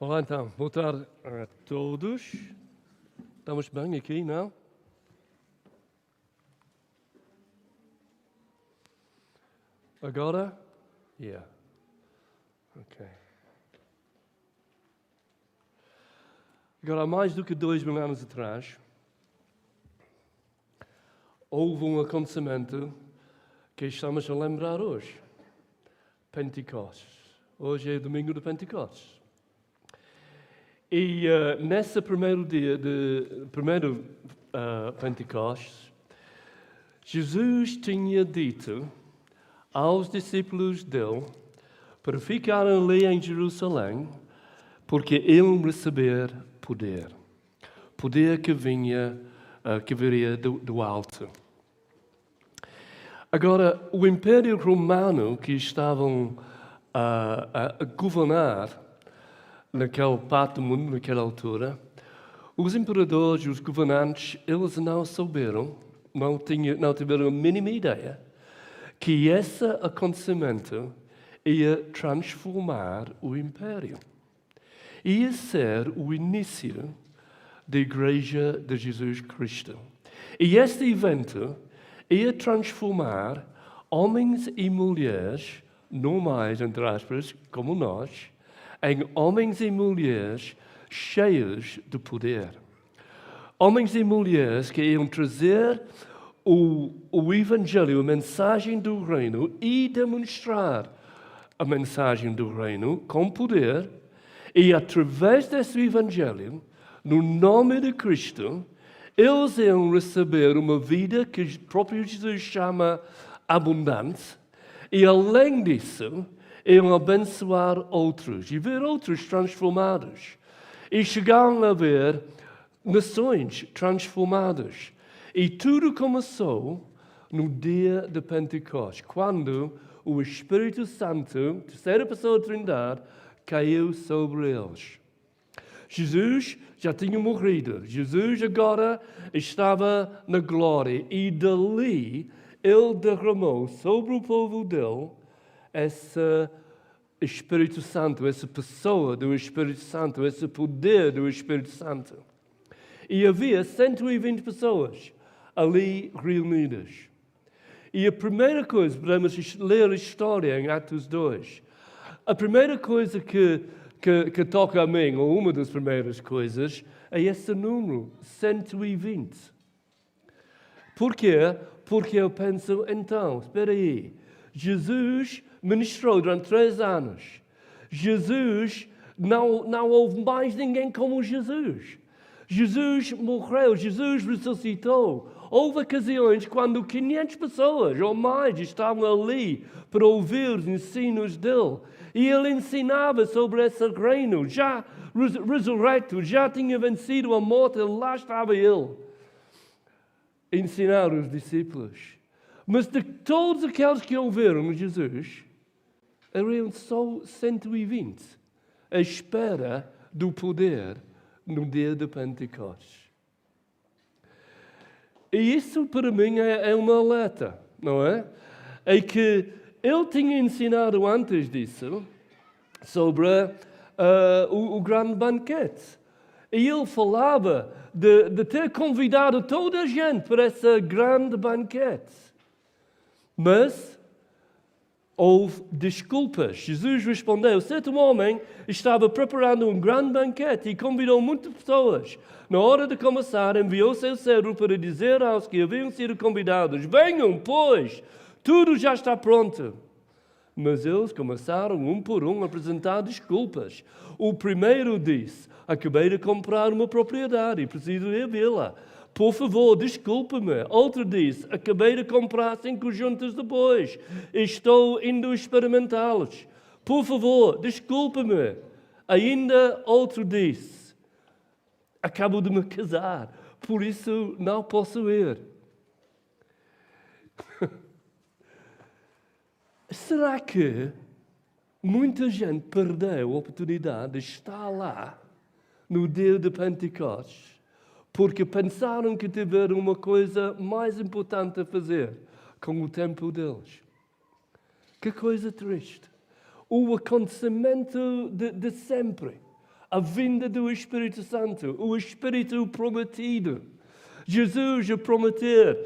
Olá então, boa tarde a todos. Estamos bem aqui, não? Agora? Yeah. Ok. Agora, há mais do que 2000 anos atrás, houve um acontecimento que estamos a lembrar hoje. Pentecostes. Hoje é domingo de Pentecostes. E nesse primeiro dia de Pentecostes, Jesus tinha dito aos discípulos dele para ficarem ali em Jerusalém, porque iam receber poder. Poder que viria do alto. Agora, o Império Romano que estavam a governar naquela parte do mundo, naquela altura, os imperadores, os governantes, eles não souberam, não tiveram a mínima ideia que esse acontecimento ia transformar o Império. Ia ser o início da Igreja de Jesus Cristo. E este evento ia transformar homens e mulheres, normais, entre aspas, como nós, em homens e mulheres cheios de poder. Homens e mulheres que iam trazer o Evangelho, a mensagem do reino, e demonstrar a mensagem do reino com poder, e através desse Evangelho, no nome de Cristo, eles iam receber uma vida que o próprio Jesus chama abundante, e além disso, iam abençoar outros e ver outros transformados. E chegaram a ver nações transformadas. E tudo começou no dia de Pentecostes, quando o Espírito Santo, terceira pessoa da Trindade, caiu sobre eles. Jesus já tinha morrido. Jesus agora estava na glória. E dali ele derramou sobre o povo dele esse Espírito Santo, essa pessoa do Espírito Santo, esse poder do Espírito Santo. E havia 120 pessoas ali reunidas. E a primeira coisa, podemos ler a história em Atos 2. A primeira coisa que toca a mim, ou uma das primeiras coisas, é esse número, 120. Porquê? Porque eu penso, então, espera aí, Jesus ministrou durante 3 anos. Jesus, não houve mais ninguém como Jesus. Jesus morreu, Jesus ressuscitou. Houve ocasiões quando 500 pessoas ou mais estavam ali para ouvir os ensinos dele. E ele ensinava sobre esse reino, já ressurreto, já tinha vencido a morte, lá estava ele, a ensinar os discípulos. Mas de todos aqueles que ouviram Jesus, eram só 120 à espera do poder no dia de Pentecostes. E isso para mim é uma alerta, não é? É que ele tinha ensinado antes disso sobre o grande banquete. E ele falava de ter convidado toda a gente para esse grande banquete. Mas houve desculpas. Jesus respondeu: certo homem estava preparando um grande banquete e convidou muitas pessoas. Na hora de começar, enviou seu servo para dizer aos que haviam sido convidados: venham, pois, tudo já está pronto. Mas eles começaram, um por um, a apresentar desculpas. O primeiro disse: acabei de comprar uma propriedade e preciso ir vê-la. Por favor, desculpe-me. Outro disse: acabei de comprar 5 juntas de bois. Estou indo experimentá-los. Por favor, desculpe-me. Ainda outro disse: acabo de me casar, por isso não posso ir. Será que muita gente perdeu a oportunidade de estar lá no dia de Pentecostes porque pensaram que tiveram uma coisa mais importante a fazer com o tempo deles? Que coisa triste. O acontecimento de sempre. A vinda do Espírito Santo, o Espírito prometido. Jesus a prometer: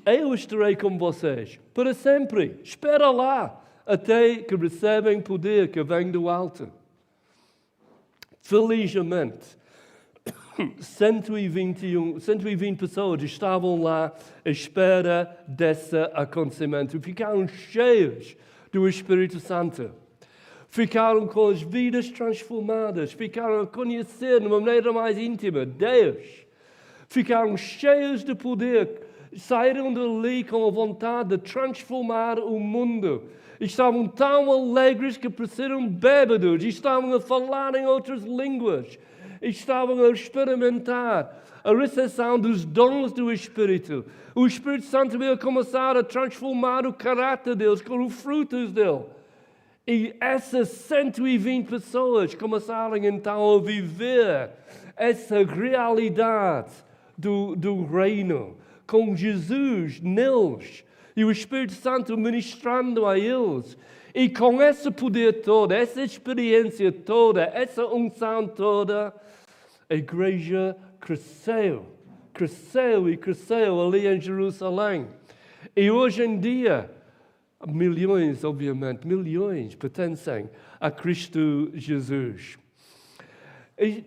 eu estarei com vocês para sempre. Espera lá até que recebem poder que vem do alto. Felizmente, 120 pessoas estavam lá à espera desse acontecimento. Ficaram cheios do Espírito Santo. Ficaram com as vidas transformadas. Ficaram a conhecer de uma maneira mais íntima Deus. Ficaram cheios de poder. Saíram dali com a vontade de transformar o mundo. Estavam tão alegres que pareceram bêbados. Estavam a falar em outras línguas. Estavam a experimentar a recepção dos dons do Espírito. O Espírito Santo veio começar a transformar o caráter deles com os frutos dele. E essas 120 pessoas começaram então a viver essa realidade do reino, com Jesus neles e o Espírito Santo ministrando a eles. E com esse poder todo, essa experiência toda, essa unção toda, a igreja cresceu ali em Jerusalém. E hoje em dia, milhões pertencem a Cristo Jesus. E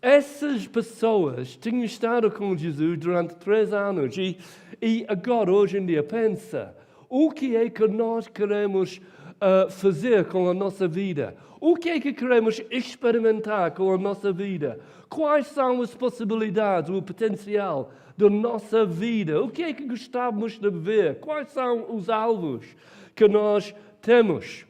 essas pessoas tinham estado com Jesus durante 3 anos e agora, hoje em dia, pensa, o que é que nós queremos fazer com a nossa vida? O que é que queremos experimentar com a nossa vida? Quais são as possibilidades, o potencial da nossa vida? O que é que gostávamos de ver? Quais são os alvos que nós temos?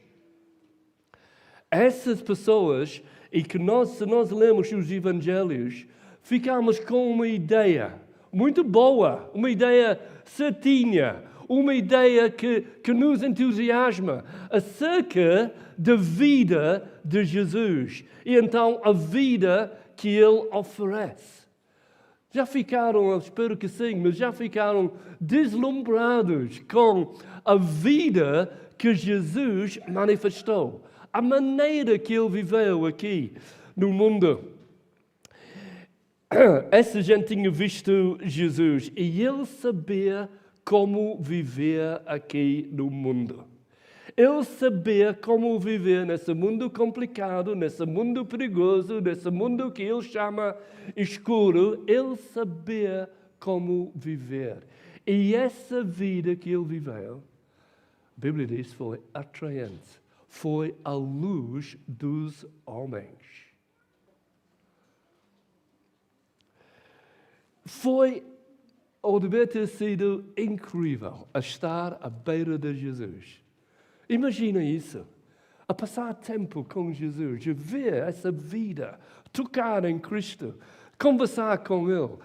Essas pessoas, e que se nós lemos os Evangelhos, ficamos com uma ideia muito boa, uma ideia certinha, uma ideia que nos entusiasma acerca da vida de Jesus e então a vida que Ele oferece. Já ficaram, eu espero que sim, mas já ficaram deslumbrados com a vida que Jesus manifestou, a maneira que Ele viveu aqui no mundo. Essa gente tinha visto Jesus e Ele sabia como viver aqui no mundo. Ele sabia como viver nesse mundo complicado, nesse mundo perigoso, nesse mundo que ele chama escuro. Ele sabia como viver. E essa vida que ele viveu, a Bíblia diz, foi atraente. Foi a luz dos homens. Foi, ou deve ter sido incrível, a estar à beira de Jesus. Imagina isso, a passar tempo com Jesus, a ver essa vida, tocar em Cristo, conversar com Ele.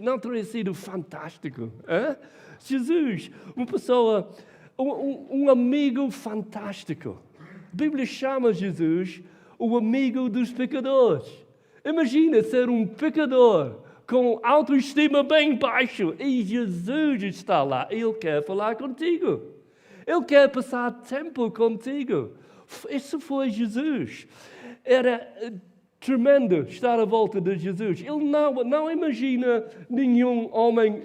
Não teria sido fantástico? Hein? Jesus, uma pessoa, um amigo fantástico. A Bíblia chama Jesus o amigo dos pecadores. Imagina ser um pecador com autoestima bem baixo e Jesus está lá. Ele quer falar contigo. Ele quer passar tempo contigo. Isso foi Jesus. Era tremendo estar à volta de Jesus. Ele não imagina nenhum homem,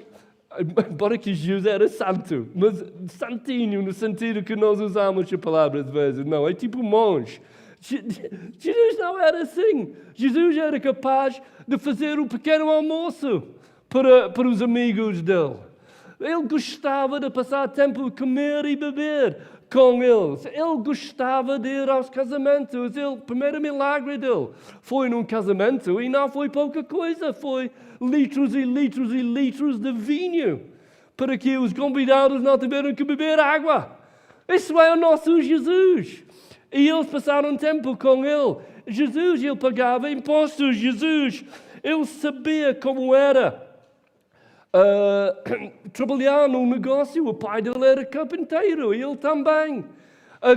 embora que Jesus era santo, mas santinho no sentido que nós usamos a palavra às vezes. Não, é tipo monge. Jesus não era assim. Jesus era capaz de fazer um pequeno almoço para os amigos dele. Ele gostava de passar tempo a comer e beber com eles. Ele gostava de ir aos casamentos. O primeiro milagre dele foi num casamento e não foi pouca coisa. Foi litros e litros e litros de vinho para que os convidados não tiveram que beber água. Isso é o nosso Jesus. E eles passaram tempo com ele. Jesus, ele pagava impostos. Jesus, ele sabia como era trabalhar num negócio. O pai dele era carpinteiro, ele também.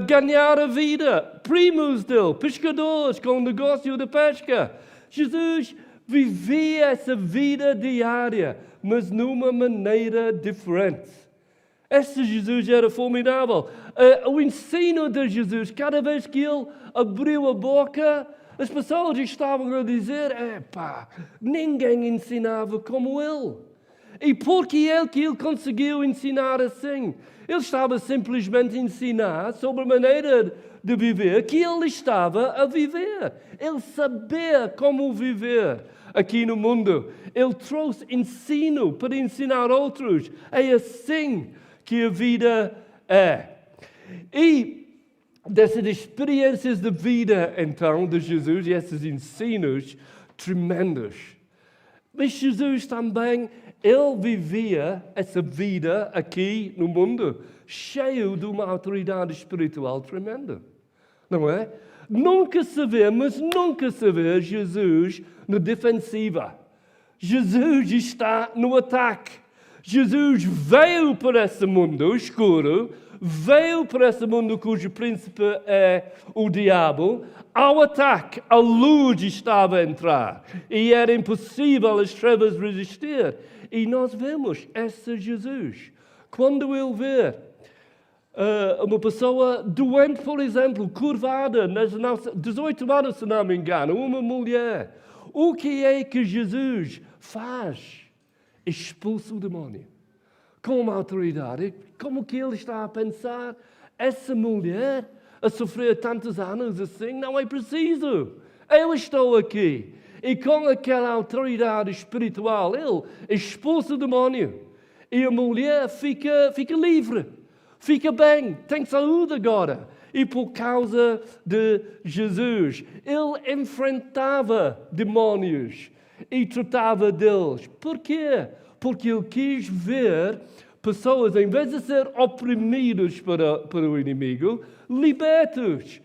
Ganhar a vida. Primos dele, pescadores com o negócio de pesca. Jesus vivia essa vida diária, mas numa maneira diferente. Esse Jesus era formidável. O ensino de Jesus, cada vez que ele abriu a boca, As pessoas estavam a dizer, ninguém ensinava como ele. E por que ele conseguiu ensinar assim? Ele estava simplesmente a ensinar sobre a maneira de viver que ele estava a viver. Ele sabia como viver aqui no mundo. Ele trouxe ensino para ensinar outros. É assim que a vida é. E dessas experiências de vida, então, de Jesus e esses ensinos tremendos. Mas Jesus também, ele vivia essa vida aqui no mundo, cheio de uma autoridade espiritual tremenda. Não é? Nunca se vê Jesus na defensiva. Jesus está no ataque. Jesus veio para esse mundo escuro, veio para esse mundo cujo príncipe é o diabo, ao ataque. A luz estava a entrar e era impossível as trevas resistir. E nós vemos esse Jesus. Quando ele vê uma pessoa doente, por exemplo, curvada, 18 anos, se não me engano, uma mulher, o que é que Jesus faz? Expulsa o demônio. Com uma autoridade, como que ele está a pensar? Essa mulher a sofrer tantos anos assim, não é preciso. Eu estou aqui. E com aquela autoridade espiritual, ele expulsa o demônio. E a mulher fica livre. Fica bem, tem saúde agora. E por causa de Jesus, ele enfrentava demônios e tratava deles. Por quê? Porque ele quis ver pessoas, em vez de ser oprimidos para o inimigo, libertos.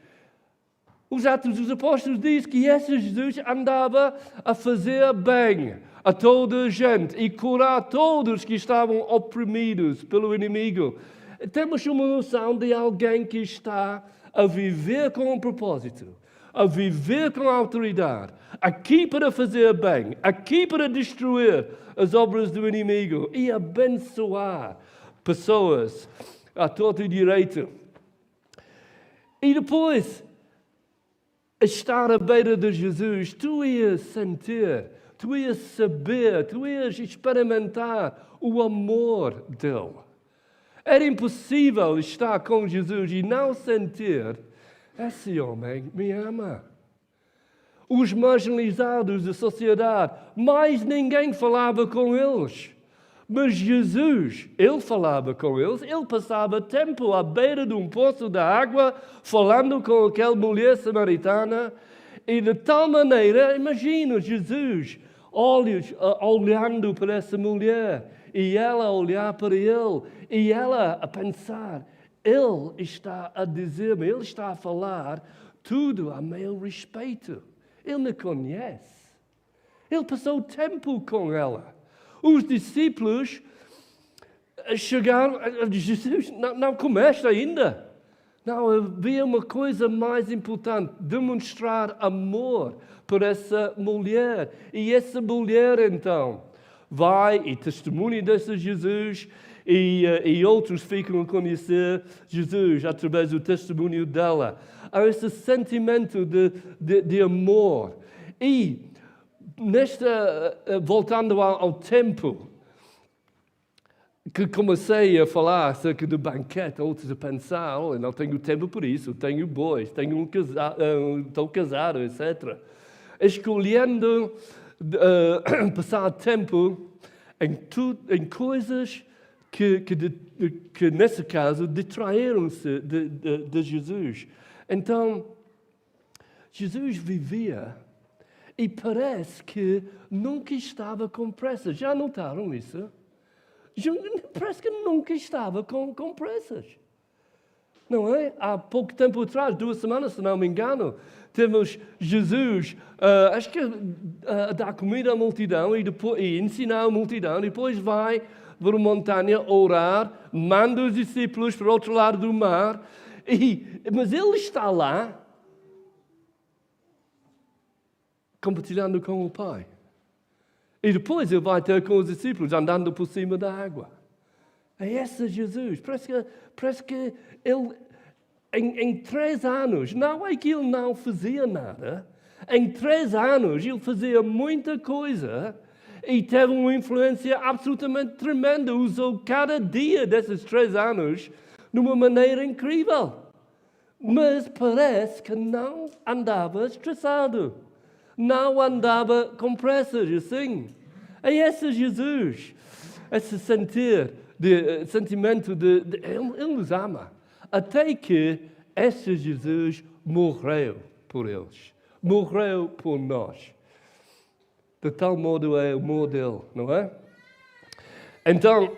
Os Atos dos Apóstolos diz que esse Jesus andava a fazer bem a toda a gente e curar todos que estavam oprimidos pelo inimigo. Temos uma noção de alguém que está a viver com um propósito, a viver com autoridade, aqui para fazer bem, aqui para destruir as obras do inimigo e abençoar pessoas à torta e direito. E depois, estar à beira de Jesus, tu ias sentir, tu ias saber, tu ias experimentar o amor dele. Era impossível estar com Jesus e não sentir, esse homem me ama. Os marginalizados da sociedade, mais ninguém falava com eles. Mas Jesus, ele falava com eles, ele passava tempo à beira de um poço de água, falando com aquela mulher samaritana, e de tal maneira, imagina Jesus olhando para essa mulher, e ela a olhar para ele, e ela a pensar, ele está a dizer-me, ele está a falar tudo a meu respeito. Ele me conhece. Ele passou tempo com ela. Os discípulos chegaram a Jesus, não comeste ainda. Não, havia uma coisa mais importante, demonstrar amor por essa mulher. E essa mulher, então, vai e testemunha desse Jesus e outros ficam a conhecer Jesus através do testemunho dela. Há esse sentimento de amor. E, voltando ao tempo, que comecei a falar acerca do banquete, outros a pensar, olha, não tenho tempo por isso, tenho bois, estou casado, etc. Escolhendo passar tempo em coisas que nesse caso, ditraíram-se de Jesus. Então, Jesus vivia e parece que nunca estava com pressa. Já notaram isso? Parece que nunca estava com pressas. Não é? Há pouco tempo atrás, 2 semanas, se não me engano, temos Jesus, acho que a dar comida à multidão e ensinar a multidão, e depois vai para uma montanha orar, manda os discípulos para o outro lado do mar, mas ele está lá compartilhando com o Pai. E depois ele vai ter com os discípulos andando por cima da água. É esse Jesus. Parece que ele, em 3 anos, não é que ele não fazia nada, Em 3 anos, ele fazia muita coisa e teve uma influência absolutamente tremenda. Usou cada dia desses 3 anos de uma maneira incrível. Mas parece que não andava estressado. Não andava com pressas, assim. É esse Jesus. Esse sentimento de ele nos ama. Até que esse Jesus morreu por eles. Morreu por nós. De tal modo é o amor dele, não é? Então,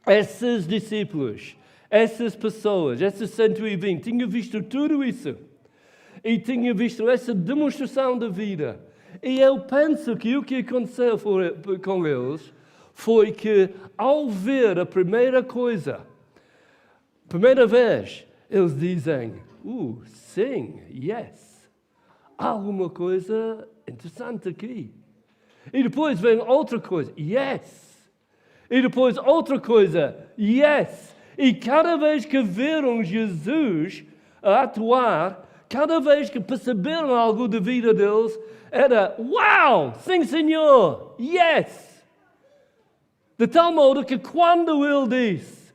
esses discípulos, essas pessoas, esses 120, tinham visto tudo isso. E tinham visto essa demonstração da vida. E eu penso que o que aconteceu com eles foi que, ao ver a primeira vez, eles dizem, sim, yes. Há alguma coisa interessante aqui. E depois vem outra coisa, yes. E depois outra coisa, yes. E cada vez que viram Jesus a atuar, cada vez que perceberam algo da vida deles, era, uau, sim senhor, yes. De tal modo que quando ele disse,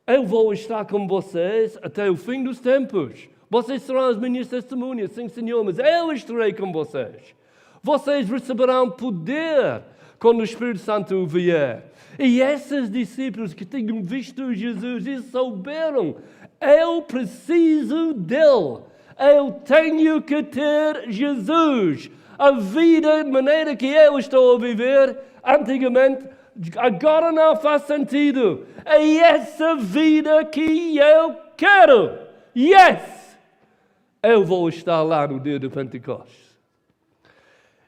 eu vou estar com vocês até o fim dos tempos. Vocês serão as minhas testemunhas, sim senhor, mas eu estarei com vocês. Vocês receberão poder quando o Espírito Santo vier. E esses discípulos que tinham visto Jesus e souberam, eu preciso dele. Eu tenho que ter Jesus. A vida de maneira que eu estou a viver antigamente, agora não faz sentido. É essa vida que eu quero. Yes! Eu vou estar lá no dia de Pentecostes.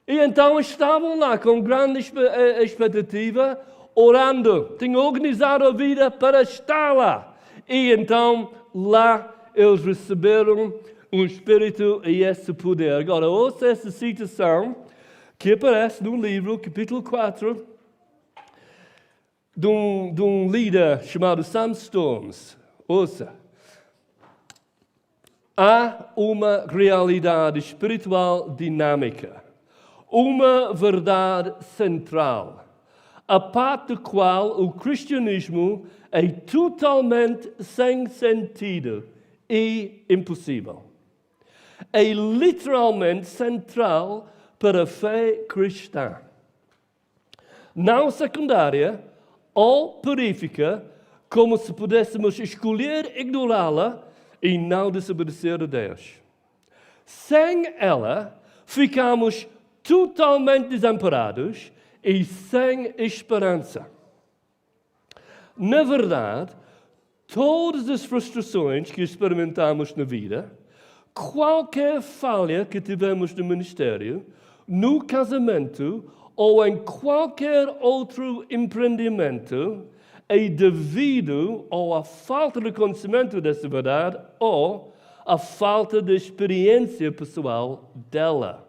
E então estavam lá com grande expectativa, orando. Tinham organizado a vida para estar lá. E então, lá, eles receberam o Espírito e esse poder. Agora, ouça essa citação que aparece no livro, capítulo 4, de um líder chamado Sam Storms. Ouça. Há uma realidade espiritual dinâmica, uma verdade central, a parte da qual o cristianismo é totalmente sem sentido e impossível. É literalmente central para a fé cristã. Não secundária ou perífica, como se pudéssemos escolher ignorá-la e não desobedecer a Deus. Sem ela, ficamos totalmente desamparados e sem esperança. Na verdade, todas as frustrações que experimentamos na vida, qualquer falha que tivemos no ministério, no casamento ou em qualquer outro empreendimento, é devido ou à falta de conhecimento dessa verdade ou à falta de experiência pessoal dela.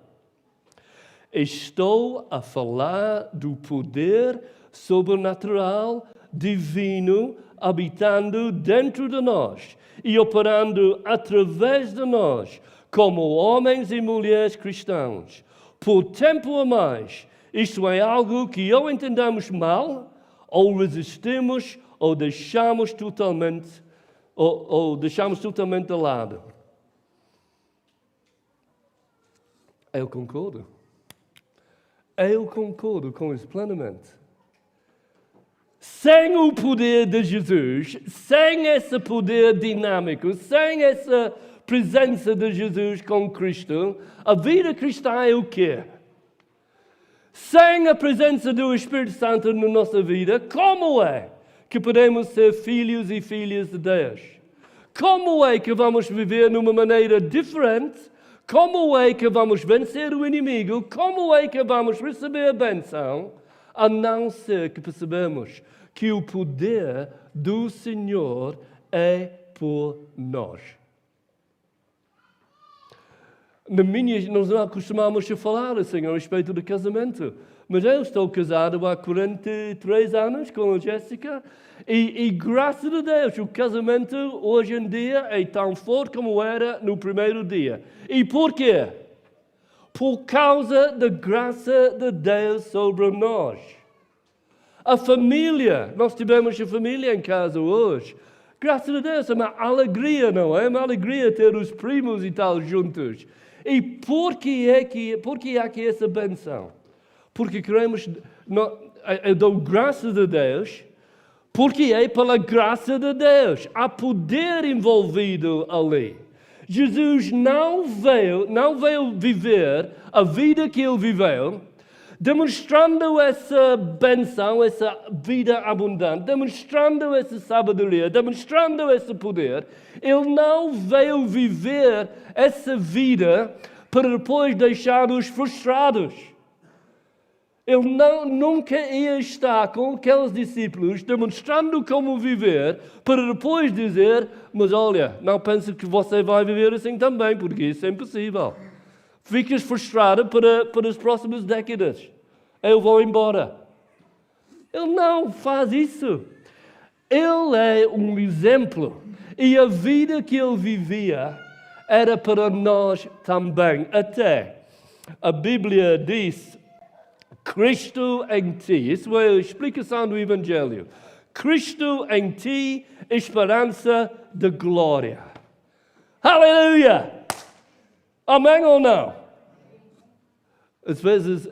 Estou a falar do poder sobrenatural, divino, habitando dentro de nós e operando através de nós, como homens e mulheres cristãos, por tempo a mais. Isto é algo que ou entendamos mal, ou resistimos, ou deixamos totalmente de lado. Eu concordo com isso plenamente. Sem o poder de Jesus, sem esse poder dinâmico, sem essa presença de Jesus com Cristo, a vida cristã é o quê? Sem a presença do Espírito Santo na nossa vida, como é que podemos ser filhos e filhas de Deus? Como é que vamos viver de uma maneira diferente? Como é que vamos vencer o inimigo? Como é que vamos receber a bênção? A não ser que percebamos que o poder do Senhor é por nós. Nós não costumamos falar assim a respeito do casamento, mas eu estou casado há 43 anos com a Jéssica e graças a Deus o casamento hoje em dia é tão forte como era no primeiro dia. E por quê? por causa da graça de Deus sobre nós. A família, nós tivemos a família em casa hoje. Graças a Deus, é uma alegria, não é? É uma alegria ter os primos e tal juntos. E por que há que essa benção? Porque queremos, eu dou graças a Deus, porque é pela graça de Deus. Há poder envolvido ali. Jesus não veio viver a vida que ele viveu, demonstrando essa benção, essa vida abundante, demonstrando essa sabedoria, demonstrando esse poder. Ele não veio viver essa vida para depois deixar-nos frustrados. Ele nunca ia estar com aqueles discípulos demonstrando como viver para depois dizer, mas olha, não pense que você vai viver assim também, porque isso é impossível. Ficas frustrado para as próximas décadas. Eu vou embora. Ele não faz isso. Ele é um exemplo. E a vida que ele vivia era para nós também. Até a Bíblia diz, Cristo em ti. Isso é a explicação do Evangelho. Cristo em ti, esperança de glória. Aleluia! Amém ou não? Às vezes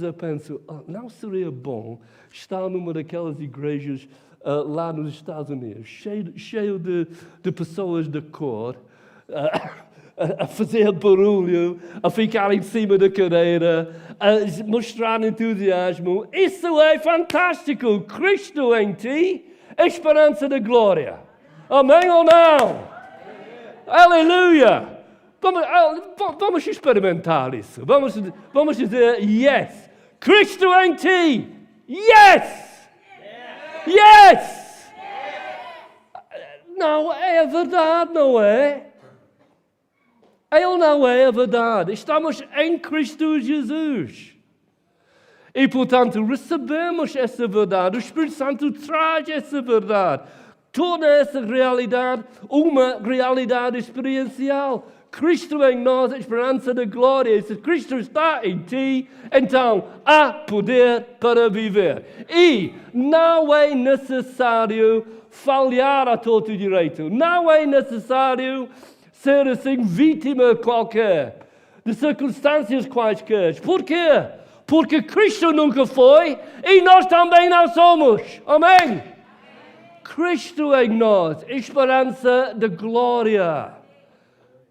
eu penso, não seria bom estar numa daquelas igrejas lá nos Estados Unidos, cheio de pessoas de cor, a fazer barulho, a ficar em cima da cadeira, a mostrar entusiasmo. Isso é fantástico! Cristo em ti, esperança da glória. Amém ou não? Aleluia! Vamos experimentar isso. Vamos dizer, yes! Cristo em ti! Yes! Yes! Não, é a verdade, não é? Ele não é a verdade. Estamos em Cristo Jesus. E, portanto, recebemos essa verdade. O Espírito Santo traz essa verdade. Toda essa realidade, uma realidade experiencial. Cristo em nós, a esperança da glória. E se Cristo está em ti, então há poder para viver. E não é necessário falhar a torto e direito. Não é necessário ser assim vítima qualquer, de circunstâncias quaisquer. Por quê? Porque Cristo nunca foi e nós também não somos. Amém? Cristo em nós, esperança de glória.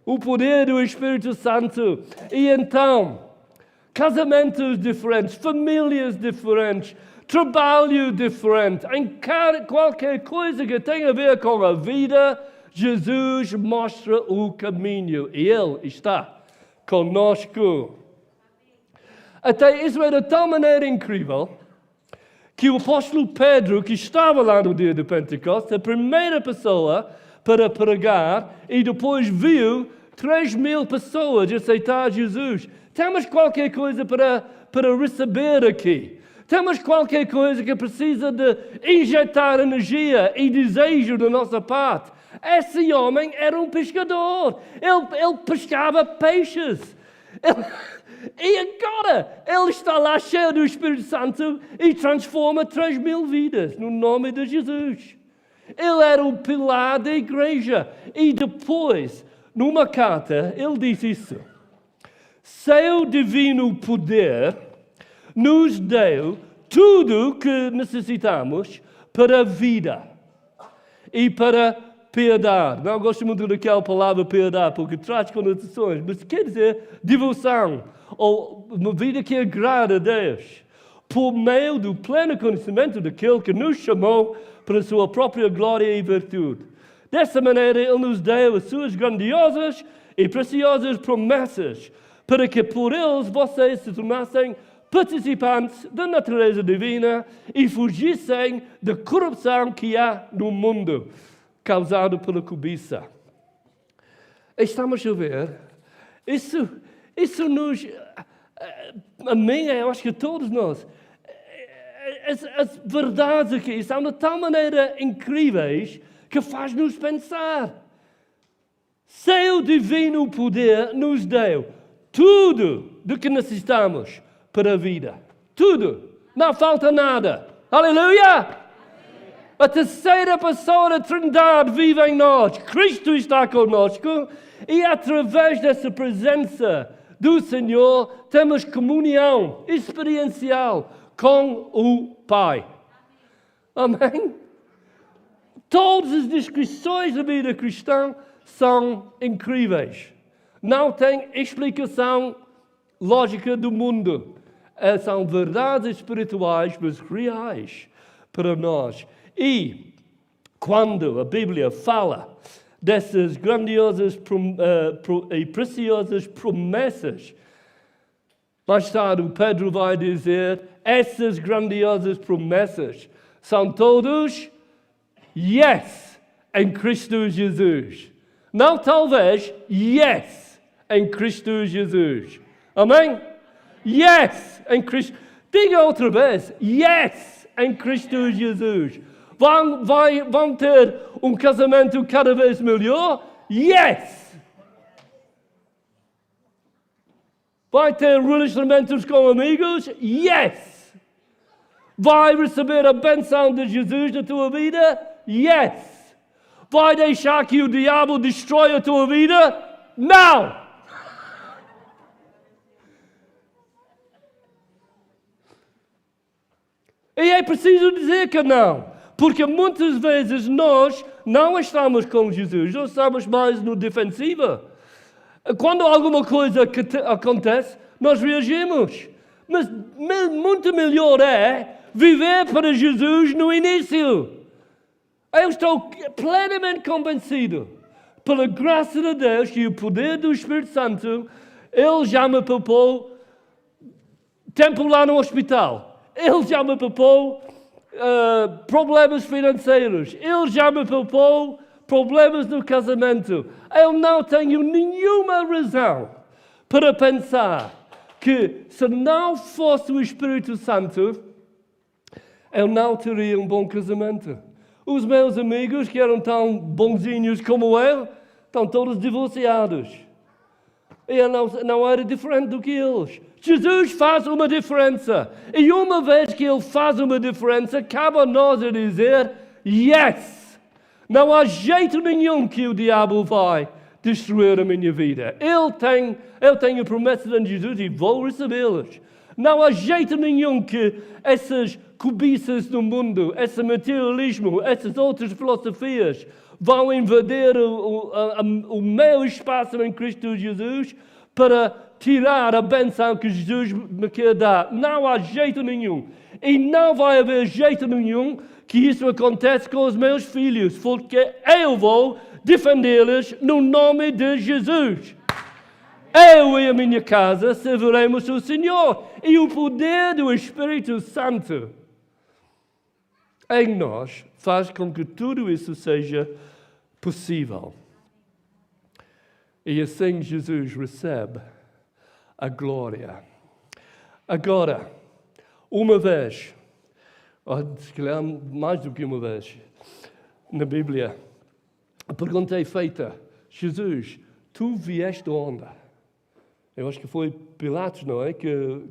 O poder do Espírito Santo. E então, casamentos diferentes, famílias diferentes, trabalho diferente, em qualquer coisa que tenha a ver com a vida, Jesus mostra o caminho e Ele está conosco. Até isso é de tal maneira incrível que o apóstolo Pedro, que estava lá no dia de Pentecostes, a primeira pessoa para pregar e depois viu 3.000 pessoas aceitar Jesus. Temos qualquer coisa para receber aqui. Temos qualquer coisa que precisa de injetar energia e desejo da nossa parte. Esse homem era um pescador. Ele pescava peixes. E agora ele está lá cheio do Espírito Santo e transforma 3.000 vidas no nome de Jesus. Ele era o pilar da igreja. E depois, numa carta, ele disse isso. Seu divino poder nos deu tudo que necessitamos para a vida e para piedade. Não gosto muito daquela palavra piedade, porque traz conotações, mas quer dizer devoção, ou uma vida que agrada a Deus, por meio do pleno conhecimento daquele que nos chamou para a sua própria glória e virtude. Dessa maneira, Ele nos deu as suas grandiosas e preciosas promessas, para que por eles vocês se tornassem participantes da natureza divina e fugissem da corrupção que há no mundo, causado pela cobiça. Estamos a ver, isso nos, a mim, eu acho que a todos nós, as verdades aqui são de tal maneira incríveis que faz-nos pensar. Seu divino poder nos deu tudo do que necessitamos para a vida. Tudo. Não falta nada. Aleluia! A terceira pessoa da Trindade vive em nós. Cristo está conosco e através dessa presença do Senhor temos comunhão experiencial com o Pai. Amém? Todas as descrições da vida cristã são incríveis. Não tem explicação lógica do mundo. São verdades espirituais, mas reais para nós. E quando a Bíblia fala dessas grandiosas e preciosas promessas, mais tarde o Pedro vai dizer, essas grandiosas promessas são todos yes em Cristo Jesus. Não talvez, yes em Cristo Jesus. Amém? Yes em Cristo. Diga outra vez, yes em Cristo Jesus. Vão ter um casamento cada vez melhor? Yes! Vai ter relacionamentos com amigos? Yes! Vai receber a bênção de Jesus na tua vida? Yes! Vai deixar que o diabo destrói a tua vida? Não! E é preciso dizer que não. Porque muitas vezes nós não estamos com Jesus, nós estamos mais no defensivo. Quando alguma coisa acontece, nós reagimos. Mas muito melhor é viver para Jesus no início. Eu estou plenamente convencido, pela graça de Deus e o poder do Espírito Santo, Ele já me poupou tempo lá no hospital. Ele já me poupou problemas financeiros. Ele já me poupou problemas no casamento. Eu não tenho nenhuma razão para pensar que se não fosse o Espírito Santo, eu não teria um bom casamento. Os meus amigos que eram tão bonzinhos como eu, estão todos divorciados. E eu não era diferente do que eles. Jesus faz uma diferença. E uma vez que Ele faz uma diferença, cabe a nós a dizer, yes! Não há jeito nenhum que o diabo vai destruir a minha vida. Eu tenho promessas em Jesus e vou recebê-las. Não há jeito nenhum que essas cobiças do mundo, esse materialismo, essas outras filosofias vão invadir o meu espaço em Cristo Jesus para tirar a bênção que Jesus me quer dar. Não há jeito nenhum. E não vai haver jeito nenhum que isso aconteça com os meus filhos, porque eu vou defendê-los no nome de Jesus. Eu e a minha casa serviremos o Senhor. E o poder do Espírito Santo em nós faz com que tudo isso seja possível. E assim Jesus recebe a glória. Agora, uma vez, se calhar mais do que uma vez, na Bíblia, a pergunta é feita, Jesus, tu vieste de onde? Eu acho que foi Pilatos, não é, que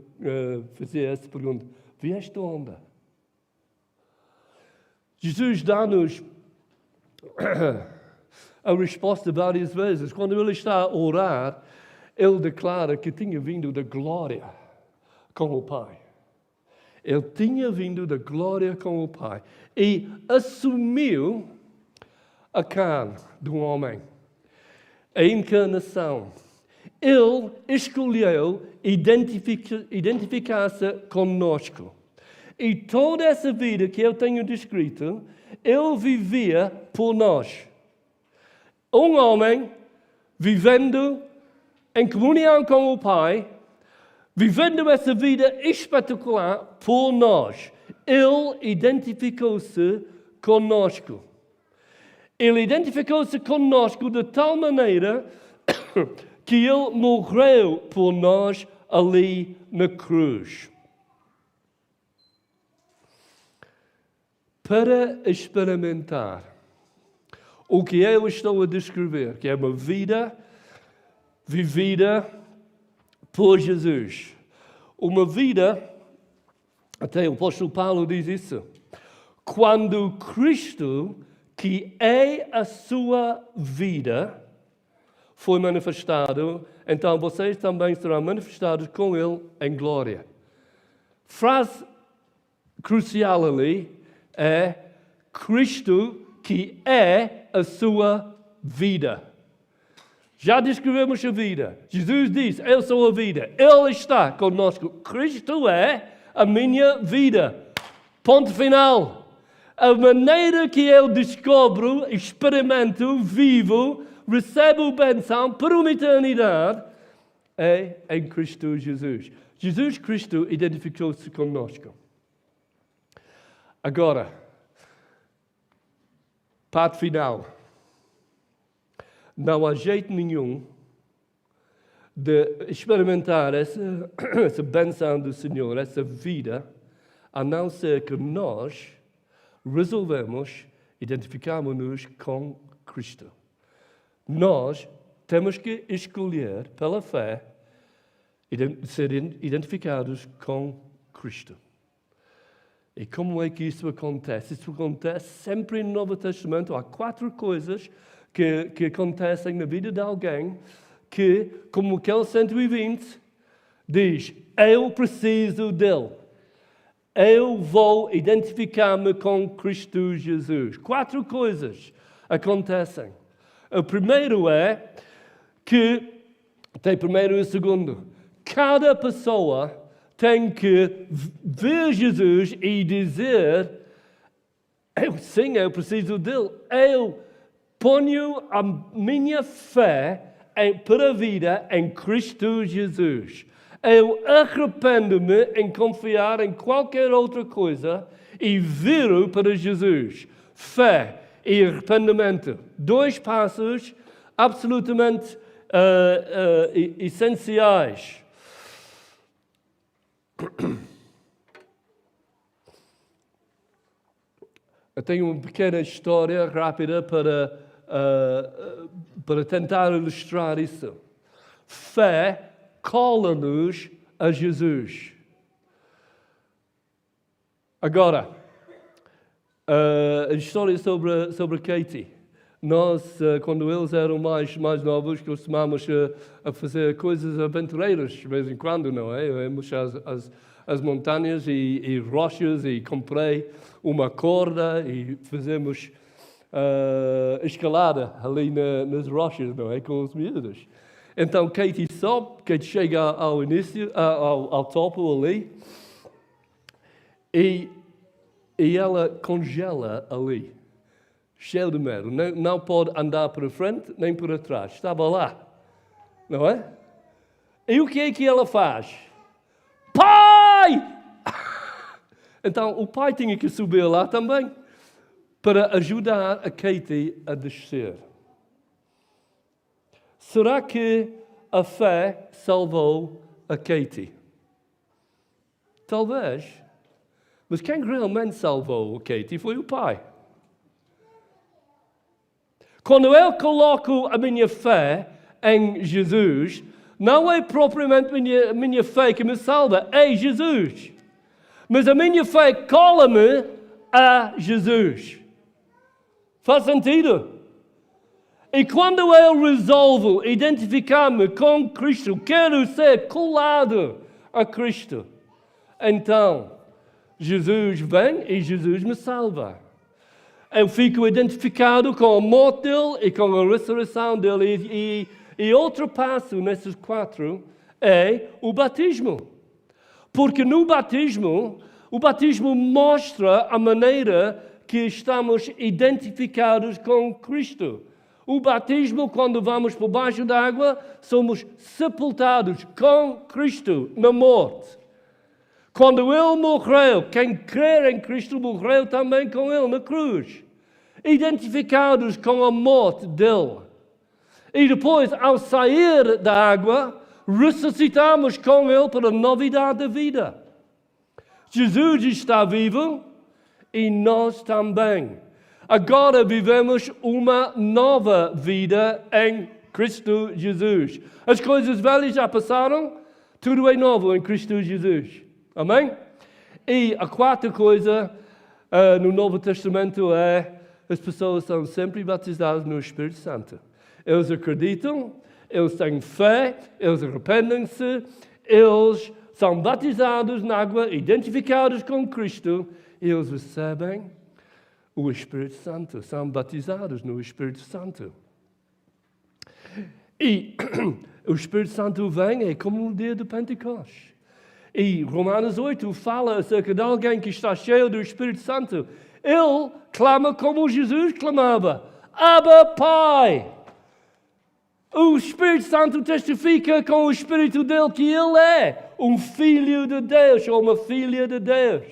fazia essa pergunta. Vieste de onde? Jesus dá-nos a resposta várias vezes. Quando ele está a orar, ele declara que tinha vindo da glória com o Pai. Ele tinha vindo da glória com o Pai e assumiu a carne do homem, a encarnação. Ele escolheu identificar-se conosco. E toda essa vida que eu tenho descrito, ele vivia por nós. Um homem vivendo em comunhão com o Pai, vivendo essa vida espetacular por nós. Ele identificou-se conosco. Ele identificou-se conosco de tal maneira que Ele morreu por nós ali na cruz. Para experimentar o que eu estou a descrever, que é uma vida vivida por Jesus. Uma vida, até o apóstolo Paulo diz isso, quando Cristo, que é a sua vida, foi manifestado, então vocês também serão manifestados com Ele em glória. Frase crucial ali é Cristo, que é a sua vida. Já descrevemos a vida. Jesus disse, eu sou a vida. Ele está conosco. Cristo é a minha vida. Ponto final. A maneira que eu descubro, experimento, vivo, recebo bênção por uma eternidade é em Cristo Jesus. Jesus Cristo identificou-se conosco. Agora, parte final. Não há jeito nenhum de experimentar essa bênção do Senhor, essa vida, a não ser que nós resolvemos identificarmos-nos com Cristo. Nós temos que escolher, pela fé, ser identificados com Cristo. E como é que isso acontece? Isso acontece sempre no Novo Testamento. Há 4 coisas que acontecem na vida de alguém que, como aquele 120, diz, eu preciso dele. Eu vou identificar-me com Cristo Jesus. 4 coisas acontecem. O primeiro é que, tem primeiro e segundo, cada pessoa tem que ver Jesus e dizer, eu preciso dele. Eu ponho a minha fé para a vida em Cristo Jesus. Eu arrependo-me em confiar em qualquer outra coisa e viro para Jesus. Fé e arrependimento. 2 passos absolutamente essenciais. Eu tenho uma pequena história rápida para tentar ilustrar isso. Fé cola-nos a Jesus. Agora, a história sobre Katie. Nós, quando eles eram mais novos, costumávamos a fazer coisas aventureiras, de vez em quando, não é? Íamos às montanhas e rochas e comprei uma corda e fazemos escalada ali nas rochas, não é? Com os miúdos. Então, Katie sobe, Katie chega ao início, ao topo ali, e ela congela ali, cheia de medo. Não pode andar para frente nem para trás. Estava lá, não é? E o que é que ela faz? Pai! Então, o pai tinha que subir lá também para ajudar a Katie a descer. Será que a fé salvou a Katie? Talvez. Mas quem realmente salvou a Katie foi o pai. Quando eu coloco a minha fé em Jesus, não é propriamente a minha fé que me salva, é Jesus. Mas a minha fé cola-me a Jesus. Faz sentido? E quando eu resolvo identificar-me com Cristo, quero ser colado a Cristo, então Jesus vem e Jesus me salva. Eu fico identificado com a morte dele e com a ressurreição dele. E outro passo nesses 4 é o batismo. Porque no batismo, o batismo mostra a maneira que estamos identificados com Cristo. O batismo, quando vamos por baixo da água, somos sepultados com Cristo na morte. Quando Ele morreu, quem crer em Cristo morreu também com Ele na cruz. Identificados com a morte dele. E depois, ao sair da água, ressuscitamos com Ele para a novidade da vida. Jesus está vivo e nós também. Agora vivemos uma nova vida em Cristo Jesus. As coisas velhas já passaram, tudo é novo em Cristo Jesus. Amém? E a quarta coisa no Novo Testamento é as pessoas são sempre batizadas no Espírito Santo. Eles acreditam, eles têm fé, eles arrependem-se, eles são batizados na água, identificados com Cristo, e eles recebem o Espírito Santo, são batizados no Espírito Santo. E o Espírito Santo vem, é como o dia do Pentecostes. E Romanos 8 fala acerca de alguém que está cheio do Espírito Santo. Ele clama como Jesus clamava: Abba, Pai! O Espírito Santo testifica com o Espírito dele que ele é um filho de Deus ou uma filha de Deus.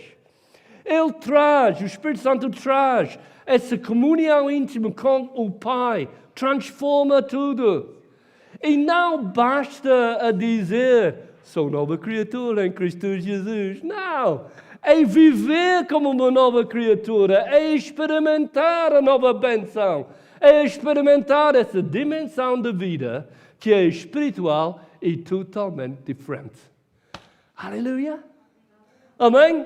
Ele traz, o Espírito Santo traz essa comunhão íntima com o Pai, transforma tudo. E não basta a dizer, sou nova criatura em Cristo Jesus. Não, é viver como uma nova criatura, é experimentar a nova bênção, é experimentar essa dimensão de vida que é espiritual e totalmente diferente. Aleluia! Amém?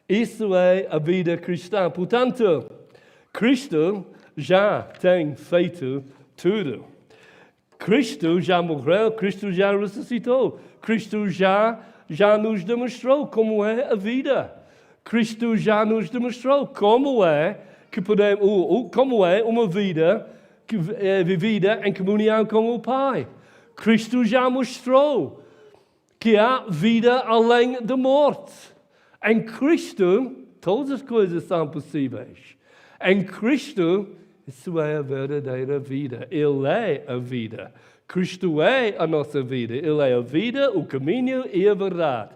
Isso é a vida cristã. Portanto, Cristo já tem feito tudo. Cristo já morreu, Cristo já ressuscitou. Cristo já nos demonstrou como é a vida. Cristo já nos demonstrou como é que como é uma vida que é vivida em comunhão com o Pai. Cristo já mostrou que há vida além da morte. Em Cristo, todas as coisas são possíveis. Em Cristo, isso é a verdadeira vida. Ele é a vida. Cristo é a nossa vida. Ele é a vida, o caminho e a verdade.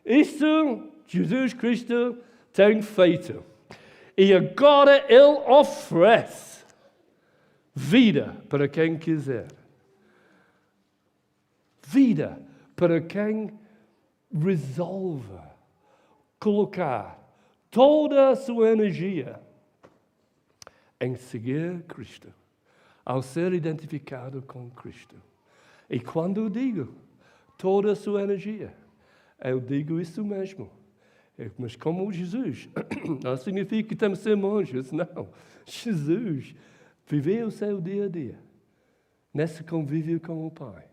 Isso, Jesus Cristo tem feito. E agora Ele oferece vida para quem quiser. Vida para quem resolve colocar toda a sua energia em seguir Cristo, ao ser identificado com Cristo. E quando eu digo toda a sua energia, eu digo isso mesmo. Mas como Jesus, não significa que temos que ser monges, não. Jesus viveu o seu dia a dia, nesse convívio com o Pai.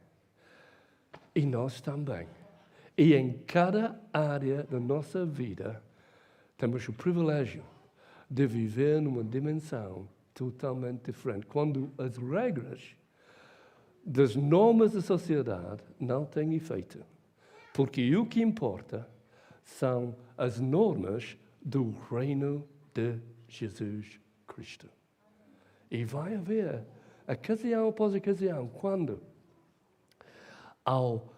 E nós também. E em cada área da nossa vida, temos o privilégio de viver numa dimensão totalmente diferente. Quando as regras das normas da sociedade não têm efeito. Porque o que importa são as normas do reino de Jesus Cristo. E vai haver, ocasião após ocasião, quando, ao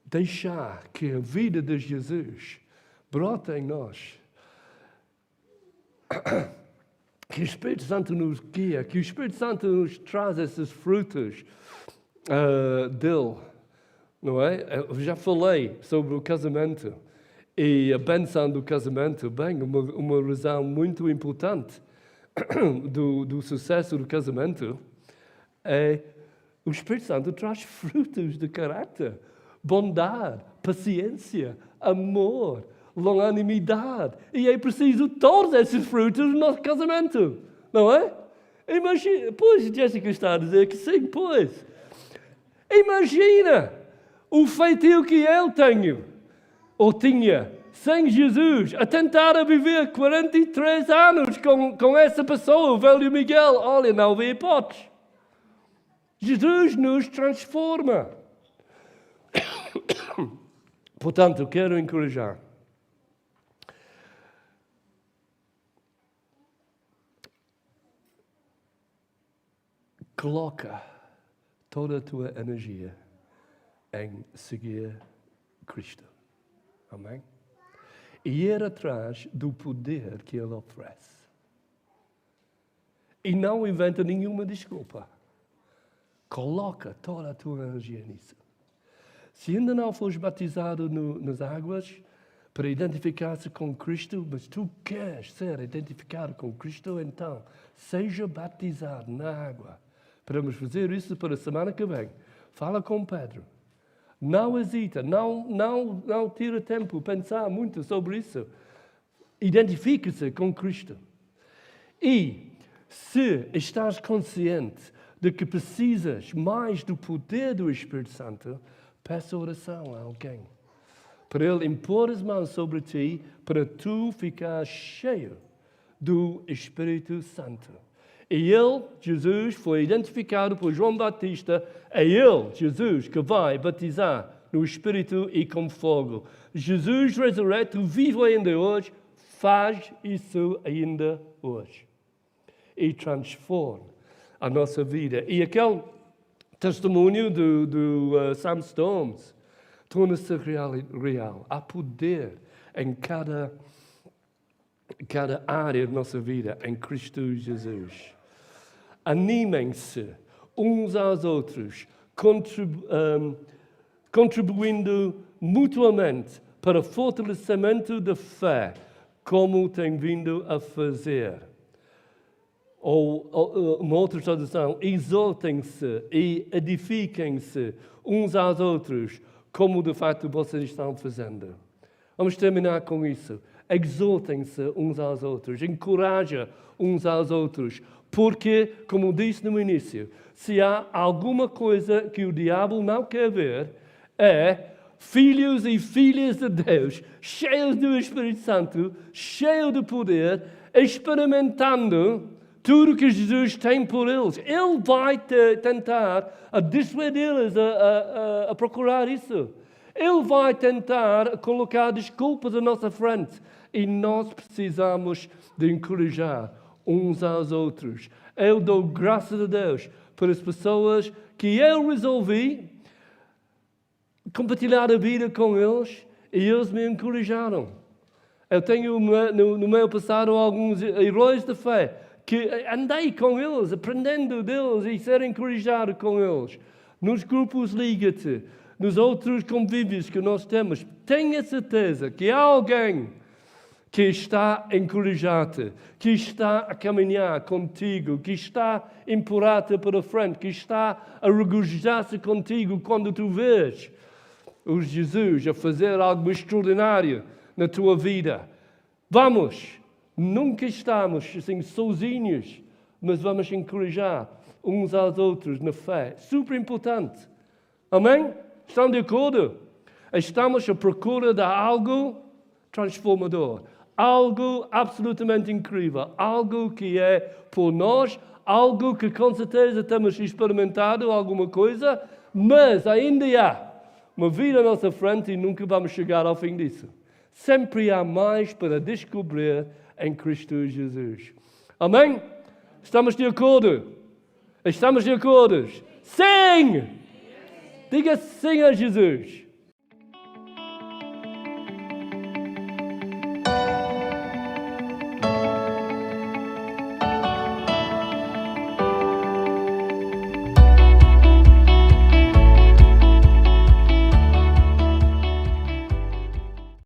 deixar que a vida de Jesus brota em nós, que o Espírito Santo nos guia, que o Espírito Santo nos traz esses frutos dele, não é? Eu já falei sobre o casamento e a bênção do casamento. Bem, uma razão muito importante do sucesso do casamento é o Espírito Santo traz frutos de caráter, bondade, paciência, amor, longanimidade. E é preciso todos esses frutos no nosso casamento, não é? Imagina, pois, Jéssica está a dizer que sim, pois. Imagina o feitio que eu tenho, ou tinha, sem Jesus, a tentar a viver 43 anos com essa pessoa, o velho Miguel. Olha, não havia hipótese. Jesus nos transforma. Portanto, eu quero encorajar. Coloca toda a tua energia em seguir Cristo. Amém? E ir atrás do poder que Ele oferece. E não inventa nenhuma desculpa. Coloca toda a tua energia nisso. Se ainda não fores batizado nas águas, para identificar-se com Cristo, mas tu queres ser identificado com Cristo, então seja batizado na água. Podemos fazer isso para a semana que vem. Fala com Pedro. Não hesita, não tira tempo pensar muito sobre isso. Identifique-se com Cristo. E se estás consciente de que precisas mais do poder do Espírito Santo, peça oração a alguém, para Ele impor as mãos sobre ti, para tu ficar cheio do Espírito Santo. E Ele, Jesus, foi identificado por João Batista, é Ele, Jesus, que vai batizar no Espírito e com fogo. Jesus ressurreto, vivo ainda hoje, faz isso ainda hoje. E transforma a nossa vida. E aquele testemunho do Sam Storms torna-se real. Há poder em cada área da nossa vida em Cristo Jesus. Animem-se uns aos outros, contribuindo mutuamente para o fortalecimento da fé, como tem vindo a fazer. Ou uma outra tradução, exortem-se e edifiquem-se uns aos outros, como de facto vocês estão fazendo. Vamos terminar com isso. Exortem-se uns aos outros, encoraja uns aos outros, porque, como disse no início, se há alguma coisa que o diabo não quer ver, é filhos e filhas de Deus, cheios do Espírito Santo, cheios de poder, experimentando tudo que Jesus tem por eles. Ele vai tentar a dissuadi-los a procurar isso. Ele vai tentar colocar desculpas à nossa frente. E nós precisamos de encorajar uns aos outros. Eu dou graças a Deus por as pessoas que eu resolvi compartilhar a vida com eles e eles me encorajaram. Eu tenho no meu passado alguns heróis de fé que andei com eles, aprendendo deles e ser encorajado com eles. Nos grupos Liga-te, nos outros convívios que nós temos, tenha certeza que há alguém que está a encorajar-te, que está a caminhar contigo, que está a empurrar-te para frente, que está a regozijar-se contigo quando tu vês o Jesus a fazer algo extraordinário na tua vida. Vamos! Nunca estamos assim sozinhos, mas vamos encorajar uns aos outros na fé. Super importante. Amém? Estão de acordo? Estamos à procura de algo transformador. Algo absolutamente incrível. Algo que é por nós. Algo que com certeza temos experimentado alguma coisa. Mas ainda há uma vida à nossa frente e nunca vamos chegar ao fim disso. Sempre há mais para descobrir em Cristo Jesus. Amém? Estamos de acordo? Estamos de acordo? Sim! Diga sim a Jesus.